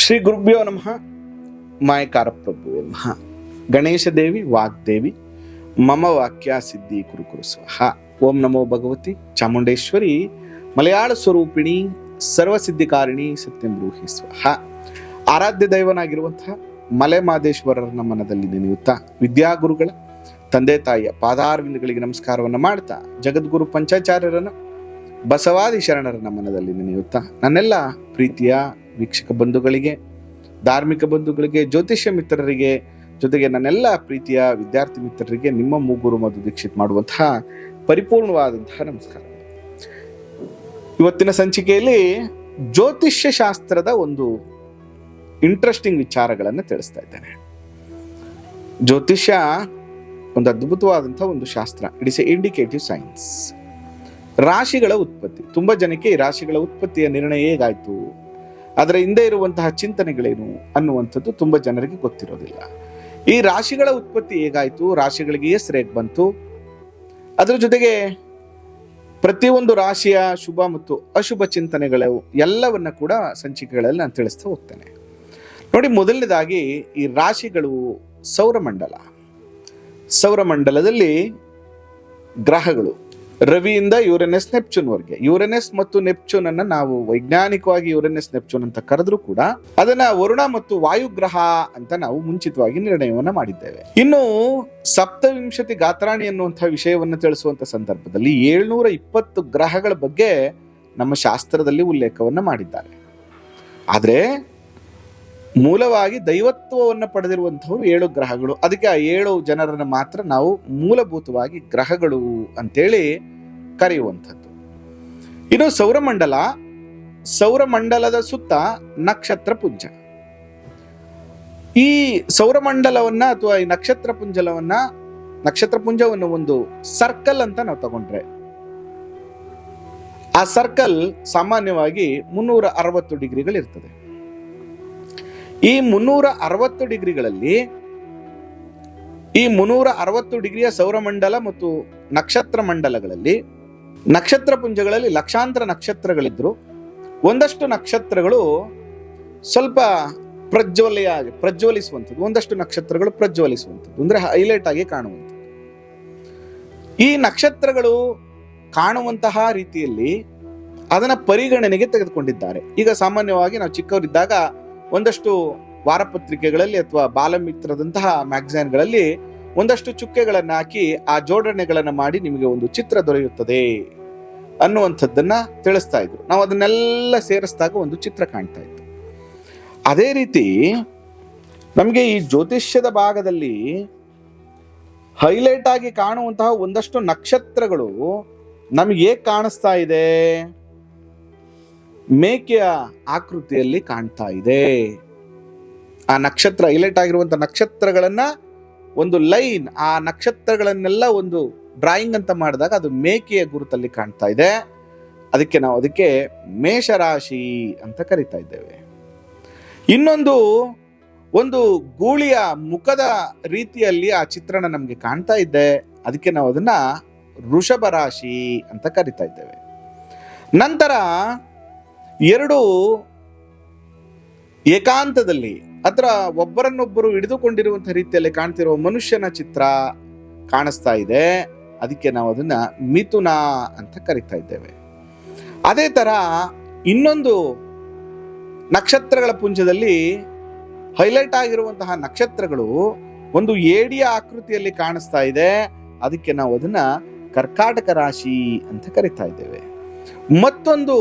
ಶ್ರೀ ಗುರುಭ್ಯೋ ನಮಃ. ಮಾಯಕಾರ ಪ್ರಭುವೇ ನಮಃ. ಗಣೇಶ ದೇವಿ ವಾಗ್ದೇವಿ ಮಮ ವಾಕ್ಯ ಸಿದ್ಧಿ ಕುರು ಕುರು ಸ್ವಹ. ಓಂ ನಮೋ ಭಗವತಿ ಚಾಮುಂಡೇಶ್ವರಿ ಮಲಯಾಳ ಸ್ವರೂಪಿಣಿ ಸರ್ವಸಿದ್ಧಿಕಾರಿಣಿ ಸತ್ಯಂ ಬ್ರೂಹಿ ಸ್ವಹ. ಆರಾಧ್ಯ ದೈವನಾಗಿರುವಂತಹ ಮಲೆ ಮಾದೇಶ್ವರರನ್ನ ಮನದಲ್ಲಿ ನೆನೆಯುತ್ತಾ ವಿದ್ಯಾಗುರುಗಳ ತಂದೆ ತಾಯಿಯ ಪಾದಾರವಿಂದಗಳಿಗೆ ನಮಸ್ಕಾರವನ್ನು ಮಾಡ್ತಾ ಜಗದ್ಗುರು ಪಂಚಾಚಾರ್ಯರನ್ನ ಬಸವಾದಿ ಶರಣರನ್ನ ಮನದಲ್ಲಿ ನೆನೆಯುತ್ತಾ ನನ್ನೆಲ್ಲ ಪ್ರೀತಿಯ ವೀಕ್ಷಕ ಬಂಧುಗಳಿಗೆ, ಧಾರ್ಮಿಕ ಬಂಧುಗಳಿಗೆ, ಜ್ಯೋತಿಷ್ಯ ಮಿತ್ರರಿಗೆ, ಜೊತೆಗೆ ನನ್ನೆಲ್ಲ ಪ್ರೀತಿಯ ವಿದ್ಯಾರ್ಥಿ ಮಿತ್ರರಿಗೆ ನಿಮ್ಮ ಮೂಗುರು ಮಧು ದೀಕ್ಷಿತ್ ಮಾಡುವಂತಹ ಪರಿಪೂರ್ಣವಾದಂತಹ ನಮಸ್ಕಾರ. ಇವತ್ತಿನ ಸಂಚಿಕೆಯಲ್ಲಿ ಜ್ಯೋತಿಷ್ಯ ಶಾಸ್ತ್ರದ ಒಂದು ಇಂಟ್ರೆಸ್ಟಿಂಗ್ ವಿಚಾರಗಳನ್ನು ತಿಳಿಸ್ತಾ ಇದ್ದೇನೆ. ಜ್ಯೋತಿಷ್ಯ ಒಂದು ಅದ್ಭುತವಾದಂತಹ ಒಂದು ಶಾಸ್ತ್ರ. It is a indicative science. ರಾಶಿಗಳ ಉತ್ಪತ್ತಿ, ತುಂಬಾ ಜನಕ್ಕೆ ಈ ರಾಶಿಗಳ ಉತ್ಪತ್ತಿಯ ನಿರ್ಣಯ ಹೇಗಾಯ್ತು, ಅದರ ಹಿಂದೆ ಇರುವಂತಹ ಚಿಂತನೆಗಳೇನು ಅನ್ನುವಂಥದ್ದು ತುಂಬಾ ಜನರಿಗೆ ಗೊತ್ತಿರೋದಿಲ್ಲ. ಈ ರಾಶಿಗಳ ಉತ್ಪತ್ತಿ ಹೇಗಾಯ್ತು, ರಾಶಿಗಳಿಗೆ ಹೆಸರು ಹೇಗೆ ಬಂತು, ಅದರ ಜೊತೆಗೆ ಪ್ರತಿಯೊಂದು ರಾಶಿಯ ಶುಭ ಮತ್ತು ಅಶುಭ ಚಿಂತನೆಗಳು ಎಲ್ಲವನ್ನ ಕೂಡ ಸಂಚಿಕೆಗಳಲ್ಲಿ ನಾನು ತಿಳಿಸ್ತಾ ಹೋಗ್ತೇನೆ. ನೋಡಿ, ಮೊದಲನೇದಾಗಿ ಈ ರಾಶಿಗಳು ಸೌರಮಂಡಲದಲ್ಲಿ ಗ್ರಹಗಳು ರವಿಯಿಂದ ಯುರೇನಸ್ ನೆಪ್ಚೂನ್ ವರೆಗೆ. ಯುರೇನಸ್ ಮತ್ತು ನೆಪ್ಚೂನ್ ಅನ್ನ ನಾವು ವೈಜ್ಞಾನಿಕವಾಗಿ ಯುರೇನಸ್ ನೆಪ್ಚೂನ್ ಅಂತ ಕರೆದ್ರೂ ಕೂಡ ಅದನ್ನ ವರುಣ ಮತ್ತು ವಾಯುಗ್ರಹ ಅಂತ ನಾವು ಮುಂಚಿತವಾಗಿ ನಿರ್ಣಯವನ್ನ ಮಾಡಿದ್ದೇವೆ. ಇನ್ನು ಸಪ್ತವಿಂಶತಿ ಗಾತ್ರಾಣಿ ಅನ್ನುವಂತಹ ವಿಷಯವನ್ನು ತಿಳಿಸುವಂತ ಸಂದರ್ಭದಲ್ಲಿ 720 ಗ್ರಹಗಳ ಬಗ್ಗೆ ನಮ್ಮ ಶಾಸ್ತ್ರದಲ್ಲಿ ಉಲ್ಲೇಖವನ್ನ ಮಾಡಿದ್ದಾರೆ. ಆದ್ರೆ ಮೂಲವಾಗಿ ದೈವತ್ವವನ್ನು ಪಡೆದಿರುವಂತಹವು 7 ಗ್ರಹಗಳು. ಅದಕ್ಕೆ ಆ 7 ಜನರನ್ನ ಮಾತ್ರ ನಾವು ಮೂಲಭೂತವಾಗಿ ಗ್ರಹಗಳು ಅಂತೇಳಿ ಕರೆಯುವಂಥದ್ದು. ಇನ್ನು ಸೌರಮಂಡಲದ ಸುತ್ತ ನಕ್ಷತ್ರ ಪುಂಜ. ಈ ಸೌರಮಂಡಲವನ್ನ ಅಥವಾ ಈ ನಕ್ಷತ್ರ ಪುಂಜವನ್ನು ಒಂದು ಸರ್ಕಲ್ ಅಂತ ನಾವು ತಗೊಂಡ್ರೆ, ಆ ಸರ್ಕಲ್ ಸಾಮಾನ್ಯವಾಗಿ 360 ಡಿಗ್ರಿಗಳಿರ್ತದೆ. ಈ 360 ಡಿಗ್ರಿಗಳಲ್ಲಿ ಈ 360 ಡಿಗ್ರಿಯ ಸೌರಮಂಡಲ ಮತ್ತು ನಕ್ಷತ್ರ ಮಂಡಲಗಳಲ್ಲಿ, ನಕ್ಷತ್ರ ಪುಂಜಗಳಲ್ಲಿ ಲಕ್ಷಾಂತರ ನಕ್ಷತ್ರಗಳಿದ್ರು. ಒಂದಷ್ಟು ನಕ್ಷತ್ರಗಳು ಸ್ವಲ್ಪ ಪ್ರಜ್ವಲಿಸುವಂಥದ್ದು, ಒಂದಷ್ಟು ನಕ್ಷತ್ರಗಳು ಪ್ರಜ್ವಲಿಸುವಂಥದ್ದು, ಅಂದ್ರೆ ಹೈಲೈಟ್ ಆಗಿ ಕಾಣುವಂಥದ್ದು. ಈ ನಕ್ಷತ್ರಗಳು ಕಾಣುವಂತಹ ರೀತಿಯಲ್ಲಿ ಅದನ್ನ ಪರಿಗಣನೆಗೆ ತೆಗೆದುಕೊಂಡಿದ್ದಾರೆ. ಈಗ ಸಾಮಾನ್ಯವಾಗಿ ನಾವು ಚಿಕ್ಕವರಿದ್ದಾಗ ಒಂದಷ್ಟು ವಾರಪತ್ರಿಕೆಗಳಲ್ಲಿ ಅಥವಾ ಬಾಲಮಿತ್ರದಂತಹ ಮ್ಯಾಗಝೈನ್ಗಳಲ್ಲಿ ಒಂದಷ್ಟು ಚುಕ್ಕೆಗಳನ್ನು ಹಾಕಿ ಆ ಜೋಡಣೆಗಳನ್ನು ಮಾಡಿ ನಿಮಗೆ ಒಂದು ಚಿತ್ರ ದೊರೆಯುತ್ತದೆ ಅನ್ನುವಂಥದ್ದನ್ನ ತಿಳಿಸ್ತಾ ಇದ್ರು. ನಾವು ಅದನ್ನೆಲ್ಲ ಸೇರಿಸಿದಾಗ ಒಂದು ಚಿತ್ರ ಕಾಣ್ತಾ ಇತ್ತು. ಅದೇ ರೀತಿ ನಮಗೆ ಈ ಜ್ಯೋತಿಷ್ಯದ ಭಾಗದಲ್ಲಿ ಹೈಲೈಟ್ ಆಗಿ ಕಾಣುವಂತಹ ಒಂದಷ್ಟು ನಕ್ಷತ್ರಗಳು ನಮಗೆ ಹೇಗೆ ಕಾಣಿಸ್ತಾ ಇದೆ, ಮೇಕೆಯ ಆಕೃತಿಯಲ್ಲಿ ಕಾಣ್ತಾ ಇದೆ. ಆ ನಕ್ಷತ್ರ ಹೈಲೈಟ್ ಆಗಿರುವಂತಹ ನಕ್ಷತ್ರಗಳನ್ನ ಒಂದು ಲೈನ್, ಆ ನಕ್ಷತ್ರಗಳನ್ನೆಲ್ಲ ಒಂದು ಡ್ರಾಯಿಂಗ್ ಅಂತ ಮಾಡಿದಾಗ ಅದು ಮೇಕೆಯ ಗುರುತಲ್ಲಿ ಕಾಣ್ತಾ ಇದೆ. ಅದಕ್ಕೆ ನಾವು ಅದಕ್ಕೆ ಮೇಷರಾಶಿ ಅಂತ ಕರಿತಾ ಇದ್ದೇವೆ. ಇನ್ನೊಂದು ಒಂದು ಗೂಳಿಯ ಮುಖದ ರೀತಿಯಲ್ಲಿ ಆ ಚಿತ್ರಣ ನಮ್ಗೆ ಕಾಣ್ತಾ ಇದೆ. ಅದಕ್ಕೆ ನಾವು ಅದನ್ನ ವೃಷಭ ರಾಶಿ ಅಂತ ಕರಿತಾ ಇದ್ದೇವೆ. ನಂತರ 2 ಏಕಾಂತದಲ್ಲಿ ಅಥವಾ ಒಬ್ಬರನ್ನೊಬ್ಬರು ಹಿಡಿದುಕೊಂಡಿರುವಂತಹ ರೀತಿಯಲ್ಲಿ ಕಾಣ್ತಿರುವ ಮನುಷ್ಯನ ಚಿತ್ರ ಕಾಣಿಸ್ತಾ ಇದೆ. ಅದಕ್ಕೆ ನಾವು ಅದನ್ನ ಮಿಥುನ ಅಂತ ಕರಿತಾ ಇದ್ದೇವೆ. ಅದೇ ತರ ಇನ್ನೊಂದು ನಕ್ಷತ್ರಗಳ ಪುಂಜದಲ್ಲಿ ಹೈಲೈಟ್ ಆಗಿರುವಂತಹ ನಕ್ಷತ್ರಗಳು ಒಂದು ಏಡಿಯ ಆಕೃತಿಯಲ್ಲಿ ಕಾಣಿಸ್ತಾ ಇದೆ. ಅದಕ್ಕೆ ನಾವು ಅದನ್ನ ಕರ್ಕಾಟಕ ರಾಶಿ ಅಂತ ಕರಿತಾ ಇದ್ದೇವೆ. ಮತ್ತೊಂದು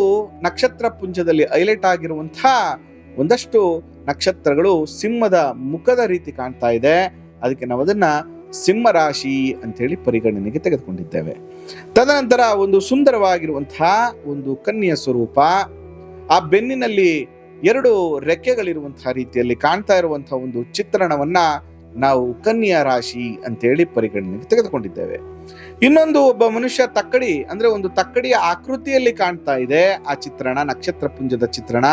ನಕ್ಷತ್ರ ಪುಂಜದಲ್ಲಿ ಹೈಲೈಟ್ ಆಗಿರುವಂತಹ ಒಂದಷ್ಟು ನಕ್ಷತ್ರಗಳು ಸಿಂಹದ ಮುಖದ ರೀತಿ ಕಾಣ್ತಾ ಇದೆ. ಅದಕ್ಕೆ ನಾವು ಅದನ್ನ ಸಿಂಹ ರಾಶಿ ಅಂತೇಳಿ ಪರಿಗಣನೆಗೆ ತೆಗೆದುಕೊಂಡಿದ್ದೇವೆ. ತದನಂತರ ಒಂದು ಸುಂದರವಾಗಿರುವಂತಹ ಒಂದು ಕನ್ಯೆಯ ಸ್ವರೂಪ, ಆ ಬೆನ್ನಿನಲ್ಲಿ 2 ರೆಕ್ಕೆಗಳಿರುವಂತಹ ರೀತಿಯಲ್ಲಿ ಕಾಣ್ತಾ ಇರುವಂತಹ ಒಂದು ಚಿತ್ರಣವನ್ನ ನಾವು ಕನ್ಯಾ ರಾಶಿ ಅಂತೇಳಿ ಪರಿಗಣನೆಗೆ ತೆಗೆದುಕೊಂಡಿದ್ದೇವೆ. ಇನ್ನೊಂದು ಒಬ್ಬ ಮನುಷ್ಯ ತಕ್ಕಡಿ, ಅಂದ್ರೆ ಒಂದು ತಕ್ಕಡಿಯ ಆಕೃತಿಯಲ್ಲಿ ಕಾಣ್ತಾ ಇದೆ ಆ ಚಿತ್ರಣ, ನಕ್ಷತ್ರ ಪುಂಜದ ಚಿತ್ರಣ,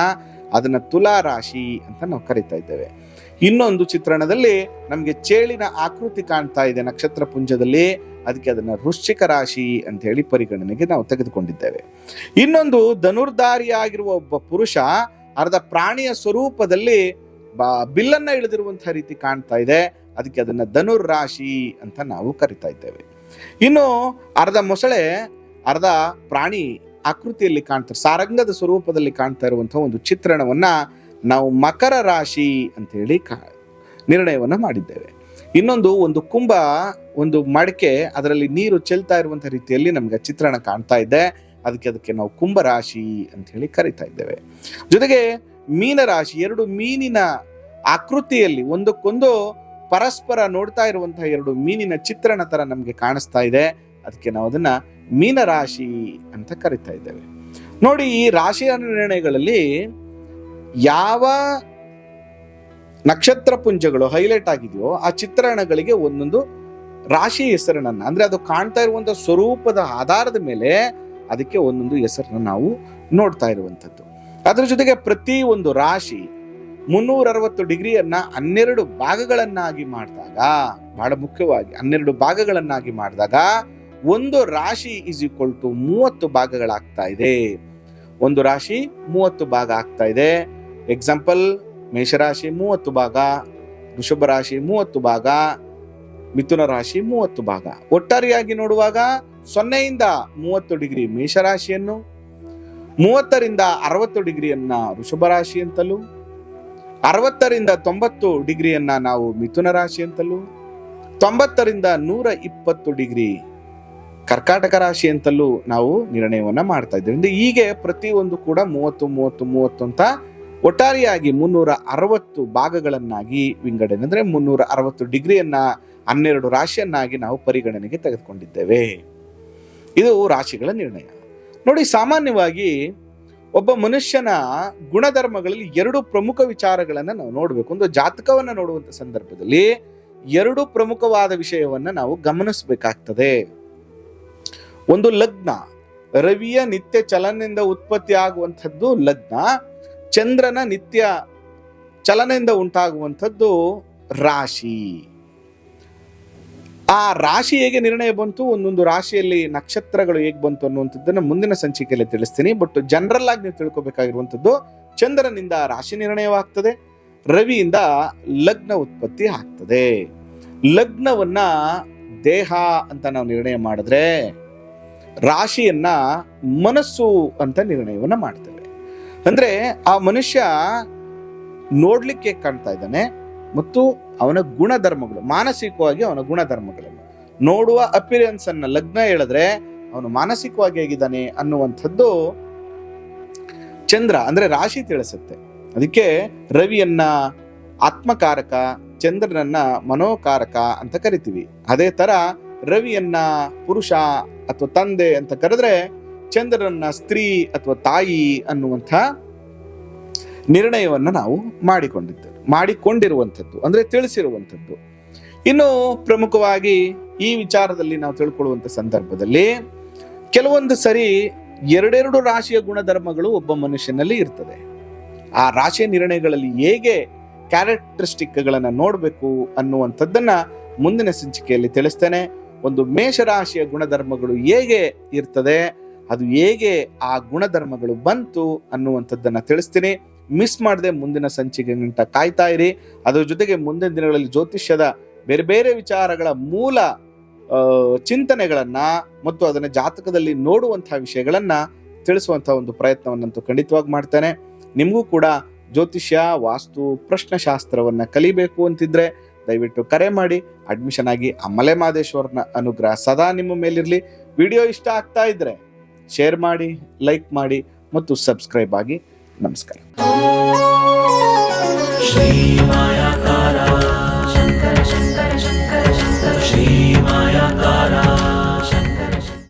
ಅದನ್ನ ತುಲಾ ರಾಶಿ ಅಂತ ನಾವು ಕರಿತಾ ಇದ್ದೇವೆ. ಇನ್ನೊಂದು ಚಿತ್ರಣದಲ್ಲಿ ನಮ್ಗೆ ಚೇಳಿನ ಆಕೃತಿ ಕಾಣ್ತಾ ಇದೆ ನಕ್ಷತ್ರ ಪುಂಜದಲ್ಲಿ, ಅದಕ್ಕೆ ಅದನ್ನ ವೃಶ್ಚಿಕ ರಾಶಿ ಅಂತ ಹೇಳಿ ಪರಿಗಣನೆಗೆ ನಾವು ತೆಗೆದುಕೊಂಡಿದ್ದೇವೆ. ಇನ್ನೊಂದು ಧನುರ್ಧಾರಿಯಾಗಿರುವ ಒಬ್ಬ ಪುರುಷ ಅರ್ಧ ಪ್ರಾಣಿಯ ಸ್ವರೂಪದಲ್ಲಿ ಬಿಲ್ಲನ್ನ ಇಳಿದಿರುವಂತಹ ರೀತಿ ಕಾಣ್ತಾ ಇದೆ. ಅದಕ್ಕೆ ಅದನ್ನ ಧನುರ್ರಾಶಿ ಅಂತ ನಾವು ಕರಿತಾ ಇದ್ದೇವೆ. ಇನ್ನು ಅರ್ಧ ಮೊಸಳೆ ಅರ್ಧ ಪ್ರಾಣಿ ಆಕೃತಿಯಲ್ಲಿ ಕಾಣ್ತಾರೆ, ಸಾರಂಗದ ಸ್ವರೂಪದಲ್ಲಿ ಕಾಣ್ತಾ ಇರುವಂತಹ ಒಂದು ಚಿತ್ರಣವನ್ನ ನಾವು ಮಕರ ರಾಶಿ ಅಂತ ಹೇಳಿ ನಿರ್ಣಯವನ್ನ ಮಾಡಿದ್ದೇವೆ. ಇನ್ನೊಂದು ಒಂದು ಕುಂಭ, ಒಂದು ಮಡಕೆ, ಅದರಲ್ಲಿ ನೀರು ಚೆಲ್ತಾ ಇರುವಂತಹ ರೀತಿಯಲ್ಲಿ ನಮ್ಗೆ ಚಿತ್ರಣ ಕಾಣ್ತಾ ಇದೆ. ಅದಕ್ಕೆ ನಾವು ಕುಂಭರಾಶಿ ಅಂತ ಹೇಳಿ ಕರಿತಾ ಇದ್ದೇವೆ. ಜೊತೆಗೆ ಮೀನರಾಶಿ, ಎರಡು ಮೀನಿನ ಆಕೃತಿಯಲ್ಲಿ ಒಂದಕ್ಕೊಂದು ಪರಸ್ಪರ ನೋಡ್ತಾ ಇರುವಂತಹ ಎರಡು ಮೀನಿನ ಚಿತ್ರಣ ತರ ನಮ್ಗೆ ಕಾಣಿಸ್ತಾ ಇದೆ. ಅದಕ್ಕೆ ನಾವು ಅದನ್ನ ಮೀನರಾಶಿ ಅಂತ ಕರಿತಾ ಇದ್ದೇವೆ. ನೋಡಿ, ಈ ರಾಶಿಯ ನಿರ್ಣಯಗಳಲ್ಲಿ ಯಾವ ನಕ್ಷತ್ರ ಪುಂಜಗಳು ಹೈಲೈಟ್ ಆಗಿದೆಯೋ ಆ ಚಿತ್ರಣಗಳಿಗೆ ಒಂದೊಂದು ರಾಶಿ ಹೆಸರನ್ನ, ಅಂದ್ರೆ ಅದು ಕಾಣ್ತಾ ಇರುವಂತಹ ಸ್ವರೂಪದ ಆಧಾರದ ಮೇಲೆ ಅದಕ್ಕೆ ಒಂದೊಂದು ಹೆಸರನ್ನ ನಾವು ನೋಡ್ತಾ ಇರುವಂತದ್ದು. ಅದರ ಜೊತೆಗೆ ಪ್ರತಿ ಒಂದು ರಾಶಿ 360 ಡಿಗ್ರಿಯನ್ನ 12 ಭಾಗಗಳನ್ನಾಗಿ ಮಾಡಿದಾಗ, ಬಹಳ ಮುಖ್ಯವಾಗಿ 12 ಭಾಗಗಳನ್ನಾಗಿ ಮಾಡಿದಾಗ ಒಂದು ರಾಶಿ ಇಸ್ ಈಕ್ವಲ್ ಟು 30 ಭಾಗಗಳಾಗ್ತಾ ಇದೆ. ಒಂದು ರಾಶಿ 30 ಭಾಗ ಆಗ್ತಾ ಇದೆ. ಎಕ್ಸಾಂಪಲ್, ಮೇಷರಾಶಿ 30 ಭಾಗ, ವೃಷಭ ರಾಶಿ 30 ಭಾಗ, ಮಿಥುನ ರಾಶಿ 30 ಭಾಗ. ಒಟ್ಟಾರೆಯಾಗಿ ನೋಡುವಾಗ 0ಯಿಂದ 30 ಡಿಗ್ರಿ ಮೇಷರಾಶಿಯನ್ನು, 30ರಿಂದ 60 ಡಿಗ್ರಿಯನ್ನ ವೃಷಭ ರಾಶಿ ಅಂತಲೂ, 60ರಿಂದ 90 ಡಿಗ್ರಿಯನ್ನ ನಾವು ಮಿಥುನ ರಾಶಿ ಅಂತಲೂ, 90ರಿಂದ 120 ಡಿಗ್ರಿ ಕರ್ಕಾಟಕ ರಾಶಿ ಅಂತಲೂ ನಾವು ನಿರ್ಣಯವನ್ನ ಮಾಡ್ತಾ ಇದ್ದೇವೆ. ಹೀಗೆ ಪ್ರತಿಯೊಂದು ಕೂಡ 30 30 30 ಅಂತ ಒಟ್ಟಾರೆಯಾಗಿ 360 ಭಾಗಗಳನ್ನಾಗಿ ವಿಂಗಡಣೆ, ಅಂದ್ರೆ 360 ಡಿಗ್ರಿಯನ್ನ 12 ರಾಶಿಯನ್ನಾಗಿ ನಾವು ಪರಿಗಣನೆಗೆ ತೆಗೆದುಕೊಂಡಿದ್ದೇವೆ. ಇದು ರಾಶಿಗಳ ನಿರ್ಣಯ. ನೋಡಿ, ಸಾಮಾನ್ಯವಾಗಿ ಒಬ್ಬ ಮನುಷ್ಯನ ಗುಣಧರ್ಮಗಳಲ್ಲಿ 2 ಪ್ರಮುಖ ವಿಚಾರಗಳನ್ನ ನಾವು ನೋಡ್ಬೇಕು. ಒಂದು ಜಾತಕವನ್ನ ನೋಡುವಂತ ಸಂದರ್ಭದಲ್ಲಿ 2 ಪ್ರಮುಖವಾದ ವಿಷಯವನ್ನ ನಾವು ಗಮನಿಸಬೇಕಾಗ್ತದೆ. ಒಂದು ಲಗ್ನ, ರವಿಯ ನಿತ್ಯ ಚಲನೆಯಿಂದ ಉತ್ಪತ್ತಿ ಆಗುವಂಥದ್ದು ಲಗ್ನ, ಚಂದ್ರನ ನಿತ್ಯ ಚಲನೆಯಿಂದ ಉಂಟಾಗುವಂಥದ್ದು ರಾಶಿ. ಆ ರಾಶಿ ಹೇಗೆ ನಿರ್ಣಯ ಬಂತು, ಒಂದೊಂದು ರಾಶಿಯಲ್ಲಿ ನಕ್ಷತ್ರಗಳು ಹೇಗೆ ಬಂತು ಅನ್ನುವಂಥದ್ದನ್ನ ಮುಂದಿನ ಸಂಚಿಕೆಯಲ್ಲಿ ತಿಳಿಸ್ತೀನಿ. ಬಟ್ ಜನರಲ್ ಆಗಿ ನೀವು ತಿಳ್ಕೊಬೇಕಾಗಿರುವಂಥದ್ದು, ಚಂದ್ರನಿಂದ ರಾಶಿ ನಿರ್ಣಯವಾಗ್ತದೆ, ರವಿಯಿಂದ ಲಗ್ನ ಉತ್ಪತ್ತಿ ಆಗ್ತದೆ. ಲಗ್ನವನ್ನ ದೇಹ ಅಂತ ನಾವು ನಿರ್ಣಯ ಮಾಡಿದ್ರೆ, ರಾಶಿಯನ್ನ ಮನಸ್ಸು ಅಂತ ನಿರ್ಣಯವನ್ನ ಮಾಡ್ತೇವೆ. ಅಂದ್ರೆ ಆ ಮನುಷ್ಯ ನೋಡ್ಲಿಕ್ಕೆ ಕಾಣ್ತಾ ಇದ್ದಾನೆ ಮತ್ತು ಅವನ ಗುಣಧರ್ಮಗಳು, ಮಾನಸಿಕವಾಗಿ ಅವನ ಗುಣಧರ್ಮಗಳನ್ನು ನೋಡುವ ಅಪಿರಿಯನ್ಸ್ ಅನ್ನ ಲಗ್ನ ಹೇಳಿದ್ರೆ ಅವನು ಮಾನಸಿಕವಾಗಿ ಹೇಗಿದ್ದಾನೆ ಅನ್ನುವಂಥದ್ದು ಚಂದ್ರ ಅಂದ್ರೆ ರಾಶಿ ತಿಳಿಸುತ್ತೆ. ಅದಕ್ಕೆ ರವಿಯನ್ನ ಆತ್ಮಕಾರಕ, ಚಂದ್ರನನ್ನ ಮನೋಕಾರಕ ಅಂತ ಕರಿತೀವಿ. ಅದೇ ತರ ರವಿಯನ್ನ ಪುರುಷ ಅಥವಾ ತಂದೆ ಅಂತ ಕರೆದ್ರೆ, ಚಂದ್ರನನ್ನ ಸ್ತ್ರೀ ಅಥವಾ ತಾಯಿ ಅನ್ನುವಂಥ ನಿರ್ಣಯವನ್ನ ನಾವು ಮಾಡಿಕೊಂಡಿರುವಂಥದ್ದು, ಅಂದ್ರೆ ತಿಳಿಸಿರುವಂಥದ್ದು. ಇನ್ನು ಪ್ರಮುಖವಾಗಿ ಈ ವಿಚಾರದಲ್ಲಿ ನಾವು ತಿಳ್ಕೊಳ್ಳುವಂತ ಸಂದರ್ಭದಲ್ಲಿ ಕೆಲವೊಂದು ಸರಿ 2 ರಾಶಿಯ ಗುಣಧರ್ಮಗಳು ಒಬ್ಬ ಮನುಷ್ಯನಲ್ಲಿ ಇರ್ತದೆ. ಆ ರಾಶಿಯ ನಿರ್ಣಯಗಳಲ್ಲಿ ಹೇಗೆ ಕ್ಯಾರೆಕ್ಟರಿಸ್ಟಿಕ್ಗಳನ್ನ ನೋಡ್ಬೇಕು ಅನ್ನುವಂಥದ್ದನ್ನ ಮುಂದಿನ ಸಂಚಿಕೆಯಲ್ಲಿ ತಿಳಿಸ್ತೇನೆ. ಒಂದು ಮೇಷರಾಶಿಯ ಗುಣಧರ್ಮಗಳು ಹೇಗೆ ಇರ್ತದೆ, ಅದು ಹೇಗೆ ಆ ಗುಣಧರ್ಮಗಳು ಬಂತು ಅನ್ನುವಂಥದ್ದನ್ನ ತಿಳಿಸ್ತೀನಿ. ಮಿಸ್ ಮಾಡದೆ ಮುಂದಿನ ಸಂಚಿಕೆಗಿಂತ ಕಾಯ್ತಾ ಇರಿ. ಅದರ ಜೊತೆಗೆ ಮುಂದಿನ ದಿನಗಳಲ್ಲಿ ಜ್ಯೋತಿಷ್ಯದ ಬೇರೆ ಬೇರೆ ವಿಚಾರಗಳ ಮೂಲ ಚಿಂತನೆಗಳನ್ನ ಮತ್ತು ಅದನ್ನ ಜಾತಕದಲ್ಲಿ ನೋಡುವಂತಹ ವಿಷಯಗಳನ್ನ ತಿಳಿಸುವಂತಹ ಒಂದು ಪ್ರಯತ್ನವನ್ನಂತೂ ಖಂಡಿತವಾಗಿ ಮಾಡ್ತೇನೆ. ನಿಮಗೂ ಕೂಡ ಜ್ಯೋತಿಷ್ಯ, ವಾಸ್ತು, ಪ್ರಶ್ನಶಾಸ್ತ್ರವನ್ನ ಕಲಿಬೇಕು ಅಂತಿದ್ರೆ ದಯವಿಟ್ಟು ಕರೆ ಮಾಡಿ ಅಡ್ಮಿಷನ್ ಆಗಿ. ಆ ಮಲೆ ಮಹದೇಶ್ವರನ ಅನುಗ್ರಹ ಸದಾ ನಿಮ್ಮ ಮೇಲಿರಲಿ. ವಿಡಿಯೋ ಇಷ್ಟ ಆಗ್ತಾ ಇದ್ರೆ ಶೇರ್ ಮಾಡಿ, ಲೈಕ್ ಮಾಡಿ ಮತ್ತು ಸಬ್ಸ್ಕ್ರೈಬ್ ಆಗಿ. ನಮಸ್ಕಾರ.